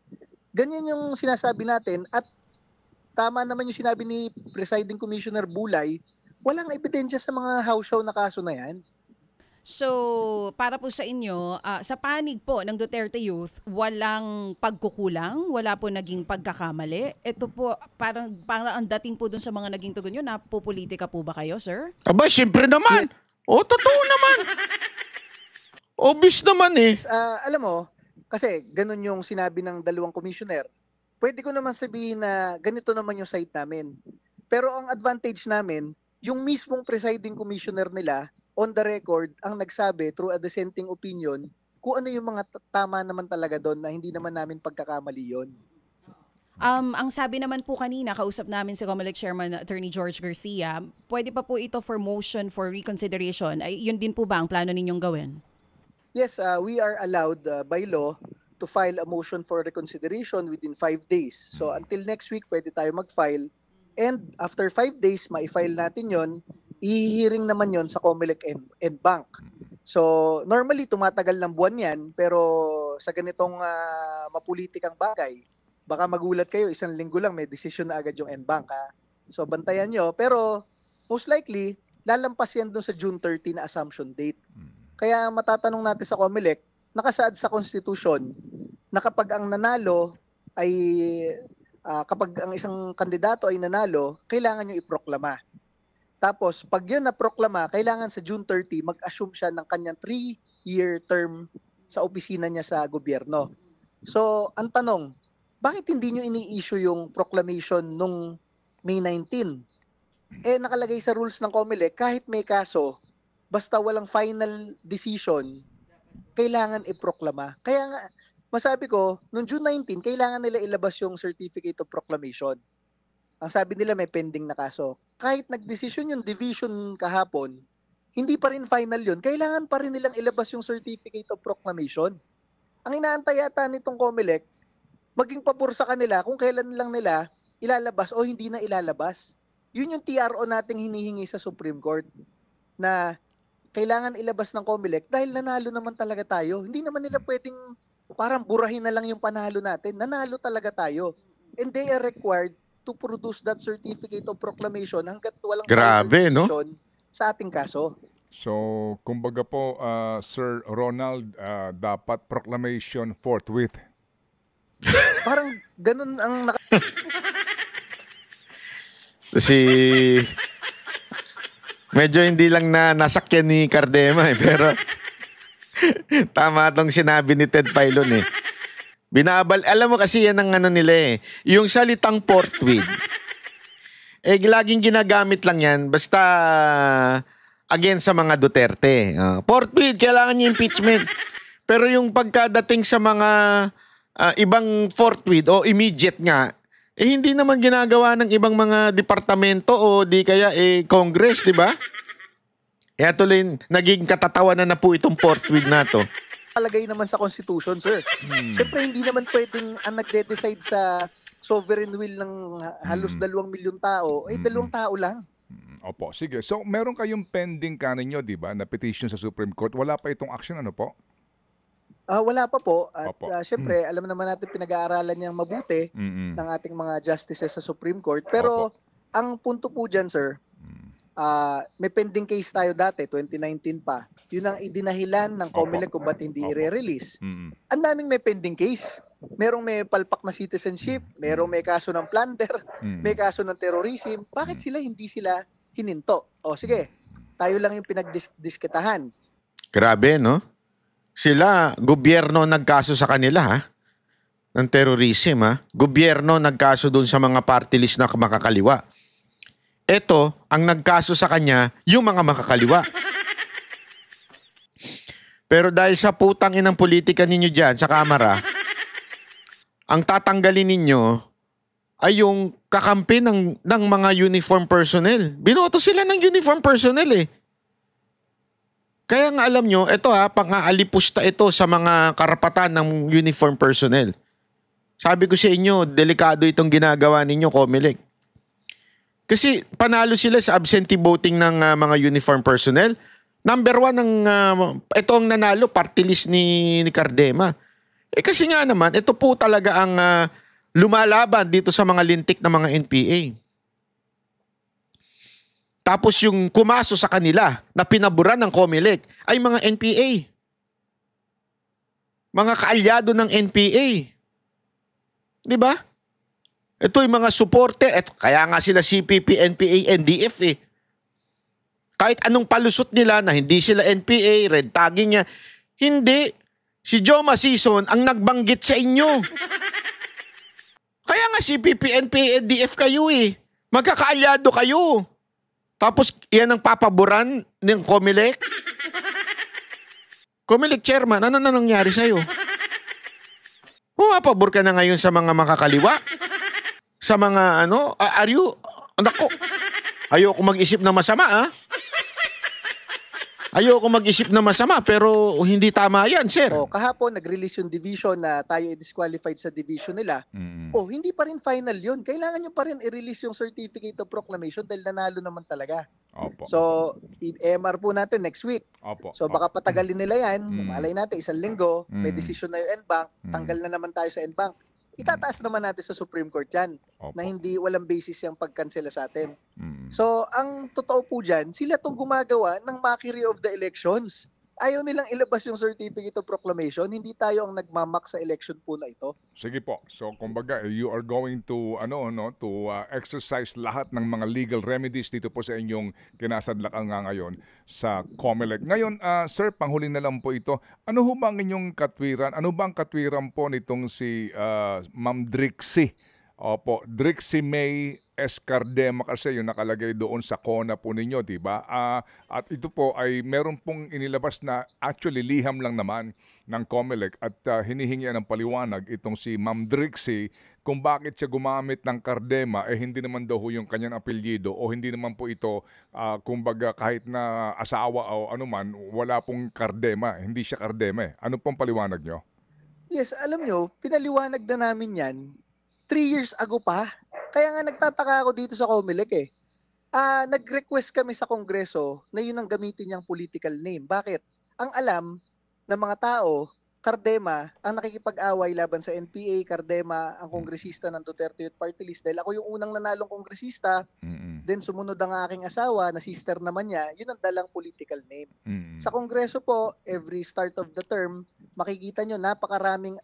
C: Ganyan yung sinasabi natin at tama naman yung sinabi ni Presiding Commissioner Bulay, walang ebidensya sa mga house show na kaso na yan.
B: So, para po sa inyo, sa panig po ng Duterte Youth, walang pagkukulang, wala po naging pagkakamali. Ito po, parang ang dating po dun sa mga naging tugon nyo, napopolitika po ba kayo, sir?
A: Aba, siyempre naman. O, totoo naman. Obvious naman eh.
C: Alam mo, kasi ganun yung sinabi ng dalawang commissioner, pwede ko naman sabihin na ganito naman yung site namin. Pero ang advantage namin, yung mismong presiding commissioner nila, on the record, ang nagsabi through a dissenting opinion, kung ano yung mga tama naman talaga doon na hindi naman namin pagkakamali yun.
B: Ang sabi naman po kanina, kausap namin si Comelec Chairman Attorney George Garcia, pwede pa po ito for motion for reconsideration. Ay, yun din po ba ang plano ninyong gawin?
C: Yes, we are allowed by law to file a motion for reconsideration within 5 days. So until next week, pwede tayo mag-file. And after 5 days, ma-file natin yon, i-hearing naman yon sa Comelec and Bank. So normally, tumatagal ng buwan yan, pero sa ganitong mapulitikang bagay, baka magulat kayo, 1 linggo lang may desisyon na agad yung NBank. So bantayan nyo. Pero most likely, lalampas yan doon sa June 30 na assumption date. Kaya matatanong natin sa Comelec, nakasaad sa Constitution na kapag ang nanalo ay, kapag ang isang kandidato ay nanalo, kailangan nyo iproklama. Tapos, pag yun na-proklama, kailangan sa June 30, mag-assume siya ng kanyang 3-year term sa opisina niya sa gobyerno. So, ang tanong, bakit hindi nyo ini-issue yung proclamation nung May 19? Eh, nakalagay sa rules ng Comelec, kahit may kaso, basta walang final decision, kailangan iproklama. Kaya nga, masabi ko, noong June 19, kailangan nila ilabas yung Certificate of Proclamation. Ang sabi nila may pending na kaso. Kahit nagdesisyon yung division kahapon, hindi pa rin final yun. Kailangan pa rin nilang ilabas yung Certificate of Proclamation. Ang inaantay yata nitong Comelec, maging pabor sa kanila kung kailan lang nila ilalabas o hindi na ilalabas. Yun yung TRO nating hinihingi sa Supreme Court na kailangan ilabas ng Comelec dahil nanalo naman talaga tayo. Hindi naman nila pwedeng parang burahin na lang yung panalo natin. Nanalo talaga tayo. And they are required to produce that Certificate of Proclamation hanggat walang
A: Grabe, no?
C: Sa ating kaso.
D: So, kumbaga po, Sir Ronald, dapat proclamation forthwith.
C: Parang ganun ang
A: medyo hindi lang na nasakyan ni Cardema eh, pero tama tong sinabi ni Ted Filon eh. Alam mo kasi yan ang ano nila eh. Yung salitang forthwith, eh laging ginagamit lang yan basta against sa mga Duterte. Forthwith, kailangan niya impeachment. Pero yung pagkadating sa mga ibang forthwith o immediate nga, eh hindi naman ginagawa ng ibang mga departamento o di kaya Congress, di ba? Kaya tuloy, naging katatawanan na po itong forthwith na to.
C: Palagay naman sa Constitution, sir. Siyempre, hindi naman pwedeng ang nagde-decide sa sovereign will ng halos 2 milyong tao, 2 tao lang.
D: Opo, sige. So, meron kayong pending kaninyo, di ba, na petition sa Supreme Court. Wala pa itong action, ano po?
C: Wala pa po. At siyempre, alam naman natin pinag-aaralan niyang mabuti ng ating mga justices sa Supreme Court. Pero, ang punto po dyan, sir, may pending case tayo dati, 2019 pa. Yun ang idinahilan ng COMELEC kung ba't hindi i-release. Ang daming may pending case. Merong may palpak na citizenship, merong may kaso ng plunder, may kaso ng terrorism. Bakit hindi sila hininto? O sige, tayo lang yung pinagdiskitahan.
A: Grabe, no? Sila, gobyerno nagkaso sa kanila, ha? Ng terrorism, ha? Gobyerno nagkaso dun sa mga party list na makakaliwa. Ito, ang nagkaso sa kanya, yung mga makakaliwa. Pero dahil sa putang inang politika ninyo dyan sa Kamara, ang tatanggalin ninyo ay yung kakampi ng mga uniform personnel. Binoto sila ng uniform personnel eh. Kaya nga alam nyo, ito pang-aalipusta ito sa mga karapatan ng uniform personnel. Sabi ko sa inyo, delikado itong ginagawa ninyo, COMELEC. Kasi panalo sila sa absentee voting ng mga uniform personnel. Number 1 ito ang nanalo, party list ni Cardema. Kasi nga naman, ito po talaga ang lumalaban dito sa mga lintik na mga NPA. Tapos yung kumaso sa kanila na pinaburan ng COMELEC ay mga NPA. Mga kaalyado ng NPA. Di ba? Ito yung mga supporter. Kaya nga sila CPP, NPA, NDF eh. Kahit anong palusot nila na hindi sila NPA, red tagging niya. Hindi. Si Joma Sison ang nagbanggit sa inyo. Kaya nga CPP, NPA, NDF kayo eh. Magkakaalyado kayo. Tapos yan ang papaboran ng COMELEC. COMELEC chairman, ano na nangyari sa'yo? Pumapabor ka na ngayon sa mga makakaliwa? Sa mga are you? Nako, ayoko mag-isip na masama Ayoko mag-isip na masama pero hindi tama yan, sir.
C: Kahapon nag-release yung division na tayo i-disqualified sa division nila. Hindi pa rin final yun. Kailangan nyo pa rin i-release yung certificate of proclamation dahil nanalo naman talaga.
D: Opo.
C: So, MR po natin next week.
D: Opo.
C: So, baka patagalin nila yan. Malay natin, 1 linggo, may decision na yung NBank. Tanggal na naman tayo sa NBank. Itataas naman natin sa Supreme Court yan na hindi walang basis yung pagkansela sa atin. So, ang totoo po dyan, sila tong gumagawa ng mockery of the elections. Ayaw nilang ilabas yung certificate of proclamation, hindi tayo ang nagmamak sa election po na ito.
D: Sige po. So, kumbaga, you are going to exercise lahat ng mga legal remedies dito po sa inyong kinasadlakan nga ngayon sa COMELEC. Ngayon, sir, panghuli na lang po ito. Ano ho ba ang inyong katwiran? Ano ba ang katwiran po nitong si Ma'am Drixie? Opo, Drixie May S. Cardema kasi yung nakalagay doon sa kona po ninyo, di ba? At ito po ay meron pong inilabas na actually liham lang naman ng COMELEC at hinihingi ng paliwanag itong si Ma'am Drixie kung bakit siya gumamit ng Cardema hindi naman daw yung kanyang apelyido o hindi naman po ito kumbaga kahit na asawa o anuman, wala pong Cardema, hindi siya Cardema eh. Ano pong paliwanag nyo?
C: Yes, alam nyo, pinaliwanag na namin yan 3 years ago pa. Kaya nga nagtataka ako dito sa COMELEC eh. Nag-request kami sa Kongreso na yun ang gamitin niyang political name. Bakit? Ang alam ng mga tao, Cardema, ang nakikipag-away laban sa NPA, Cardema, ang kongresista ng Duterte Youth Party List. Dahil ako yung unang nanalong kongresista, then sumunod ang aking asawa, na sister naman niya, yun ang dalang political name. Sa Kongreso po, every start of the term, makikita nyo napakaraming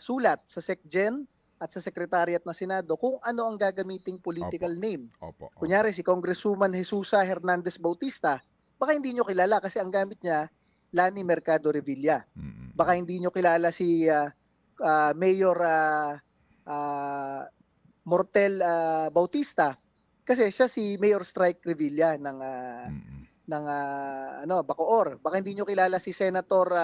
C: sulat sa SecGen, at sa Secretariat ng Senado kung ano ang gagamiting political name. Kunyari si Congresswoman Jesusa Hernandez Bautista, baka hindi nyo kilala kasi ang gamit niya Lani Mercado Revilla. Baka hindi nyo kilala si Mayor Mortel Bautista kasi siya si Mayor Strike Revilla ng Bacoor. Baka hindi nyo kilala si Senator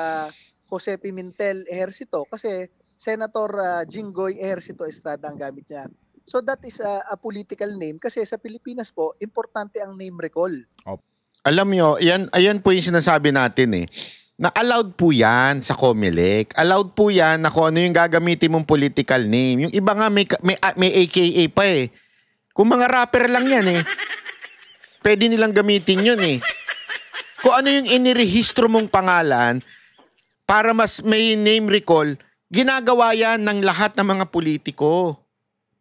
C: Jose Pimentel Ejercito kasi Senator Jinggoy Ejercito Estrada ang gamit niya. So that is a political name kasi sa Pilipinas po, importante ang name recall.
A: Alam nyo, ayan po yung sinasabi natin eh. Na allowed po yan sa COMELEC. Allowed po yan na kung ano yung gagamitin mong political name. Yung iba nga may AKA pa eh. Kung mga rapper lang yan eh, pwede nilang gamitin yun eh. Kung ano yung inirehistro mong pangalan para mas may name recall, ginagawa yan ng lahat ng mga politiko.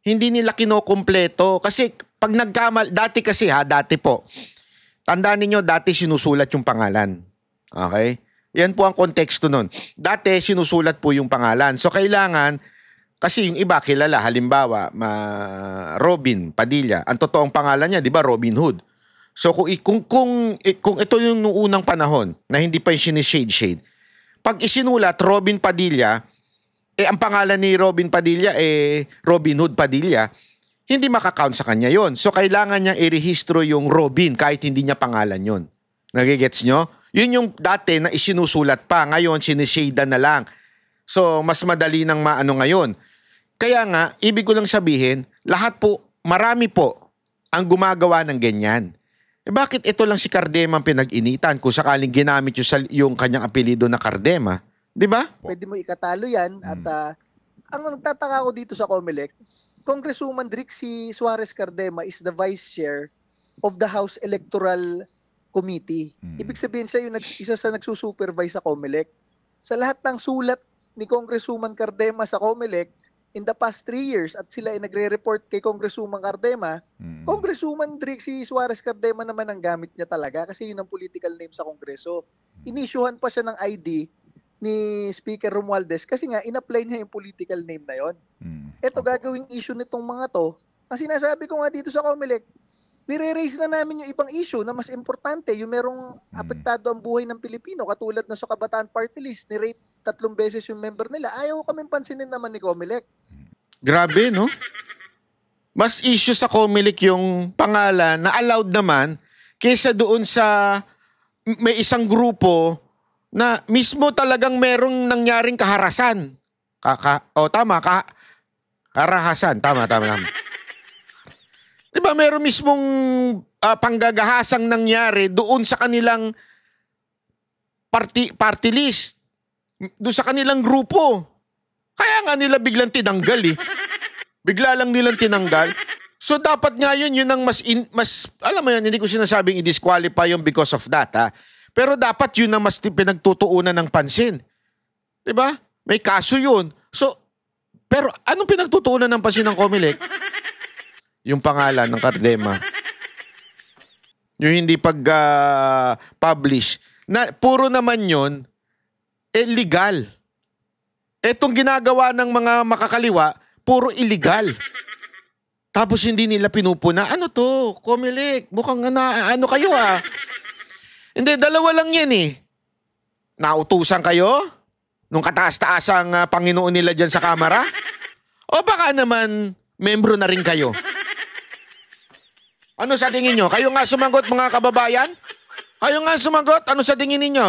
A: Hindi nila kinokompleto. Kasi pag dati po, Tandaan ninyo, dati sinusulat yung pangalan. Okay? Yan po ang konteksto nun. Dati sinusulat po yung pangalan. So kailangan, kasi yung iba kilala, halimbawa, Robin Padilla. Ang totoong pangalan niya, di ba, Robin Hood. So kung ito yung nung unang panahon na hindi pa yung sinishade-shade, pag isinulat Robin Padilla, ang pangalan ni Robin Padilla Robin Hood Padilla, hindi makakount sa kanya yon. So kailangan niya i-rehistro yung Robin kahit hindi niya pangalan yon. Nagigets nyo? Yun yung dati na isinusulat pa. Ngayon, sinishade na lang. So mas madali nang maano ngayon. Kaya nga, ibig ko lang sabihin, lahat po, marami po ang gumagawa ng ganyan. Bakit ito lang si Cardema ang pinag-initan kung sakaling ginamit yung kanyang apelido na Cardema? Di ba?
C: Pwede mo ikatalo yan. At ang nagtataka ko dito sa COMELEC, Congresswoman Drixie Suarez Cardema is the Vice Chair of the House Electoral Committee. Ibig sabihin siya yung isa sa nagsusupervise sa COMELEC. Sa lahat ng sulat ni Congresswoman Cardema sa COMELEC, in the past 3 years, at sila ay nagre-report kay Congresswoman Cardema, Congresswoman Drixie Suarez Cardema naman ang gamit niya talaga kasi yun ang political name sa Kongreso. Inisyuhan pa siya ng ID ni Speaker Romualdez kasi nga in-apply niya yung political name na yon. Ito gagawing issue nitong mga to. Ang sinasabi ko nga dito sa COMELEC, nire-raise na namin yung ibang issue na mas importante, yung merong apektado ang buhay ng Pilipino, katulad na sa Kabataan Party List, ni-rate 3 beses yung member nila. Ayaw kami pansinin naman ni COMELEC.
A: Grabe, no? Mas issue sa COMELEC yung pangalan na allowed naman kaysa doon sa may isang grupo na mismo talagang merong nangyaring kaharasan. Karahasan. Tama. Diba meron mismong panggagahasang nangyari doon sa kanilang party list. Doon sa kanilang grupo. Kaya nga nila biglang tinanggal eh. Bigla lang nilang tinanggal. So dapat nga yun ang mas alam mo yan, hindi ko sinasabing i-disqualify yung because of that ha. Pero dapat yun ang mas pinagtutuunan ng pansin. Diba? May kaso yun. So, pero anong pinagtutuunan ng pansin ng COMELEC? Yung pangalan ng Cardema. Yung hindi pag-publish. Na puro naman yun, legal. Etong ginagawa ng mga makakaliwa, puro illegal. Tapos hindi nila pinupuna. Ano to? COMELEC, mukhang ano kayo ah. Hindi, dalawa lang yan eh. Nautusan kayo? Nung kataas-taasang Panginoon nila dyan sa kamera? O baka naman, membro na rin kayo? Ano sa tingin nyo? Kayo nga sumagot mga kababayan? Kayo nga sumagot? Ano sa tingin ninyo?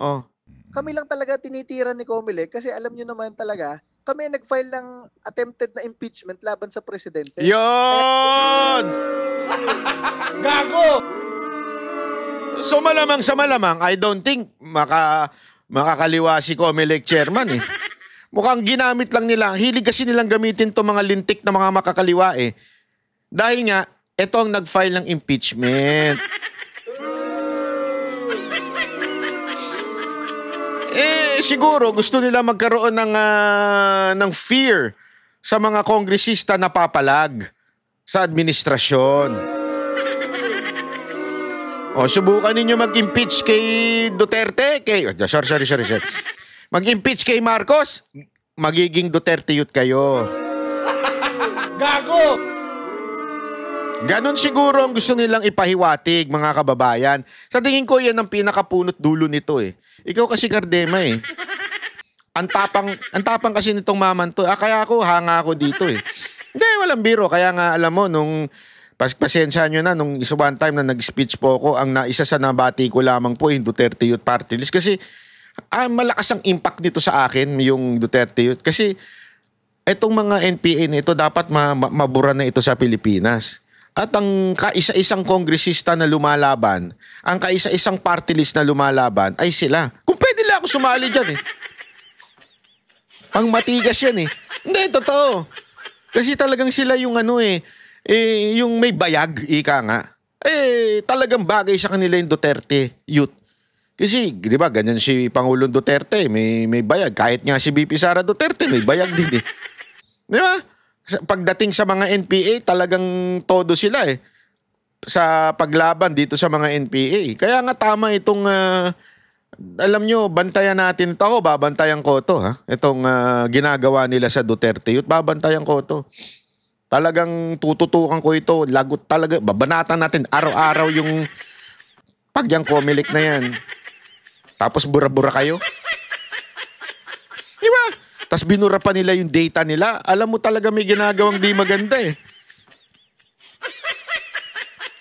A: Oh.
C: Kami lang talaga tinitira ni COMELEC kasi alam nyo naman talaga, kami nag-file ng attempted na impeachment laban sa presidente.
A: Yon!
D: Gago!
A: So malamang sa malamang, I don't think makakaliwa si COMELEC chairman eh. Mukhang ginamit lang nila. Hilig kasi nilang gamitin to mga lintik na mga makakaliwa eh. Dahil nga, ito ang nag-file ng impeachment. Siguro gusto nila magkaroon ng fear sa mga kongresista na papalag sa administrasyon. O, subukan ninyo mag-impeach kay Duterte, sorry. Mag-impeach kay Marcos, magiging Duterte youth kayo.
D: Gago!
A: Ganon siguro ang gusto nilang ipahiwatig, mga kababayan. Sa tingin ko, yan ang pinakapunot dulo nito eh. Ikaw kasi Cardema eh. Ang tapang kasi nitong maman to. Kaya ako, hanga ako dito eh. Hindi, walang biro. Kaya nga, alam mo, nung pasensya nyo na, nung one time na nag-speech po ako, isa sa nabati ko lamang po yung Duterte Youth Party List. Kasi malakas ang impact nito sa akin, yung Duterte Youth. Kasi itong mga NPA na ito, dapat mabura na ito sa Pilipinas. At ang kaisa-isang kongresista na lumalaban, ang kaisa-isang party list na lumalaban ay sila. Kung pwede lang ako sumali dyan eh. Pang matigas yan eh. Hindi, totoo. Kasi talagang sila yung yung may bayag, ika nga. Talagang bagay sa kanila yung Duterte Youth. Kasi, di ba, ganyan si Pangulong Duterte, may bayag. Kahit nga si BP Sara Duterte, may bayag din eh. Di ba? Pagdating sa mga NPA, talagang todo sila eh. sa paglaban dito sa mga NPA. Kaya nga tama itong alam nyo, bantayan natin ito. Ako, babantayan ko ito. Itong ginagawa nila sa Duterte Youth, babantayan ko ito. Talagang tututukan ko ito. Lagot talaga. Babanatan natin araw-araw yung pagyang Comelec na yan. Tapos bura-bura kayo. Diba? Tapos binura pa nila yung data nila. Alam mo talaga may ginagawang di maganda eh.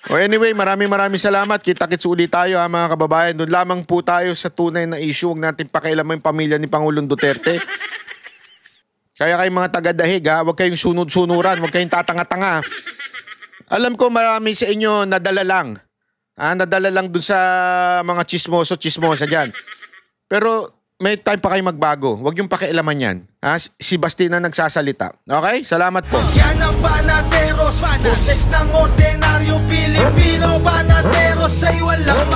A: O anyway, maraming salamat. Kita-kits ulit tayo mga kababayan. Doon lamang po tayo sa tunay na issue. Huwag natin pakialaman yung pamilya ni Pangulong Duterte. Kaya kayong mga taga-dahig huwag kayong sunod-sunuran, huwag kayong tatanga-tanga. Alam ko marami sa inyo nadala lang. Nadala lang dun sa mga chismosa dyan. Pero may time pa kayo magbago. Huwag yung pakialaman yan. Si Bastina nagsasalita. Okay? Salamat po.
E: Yan ang Banateros, boses ng ordinaryo Pilipino. Banateros ay walang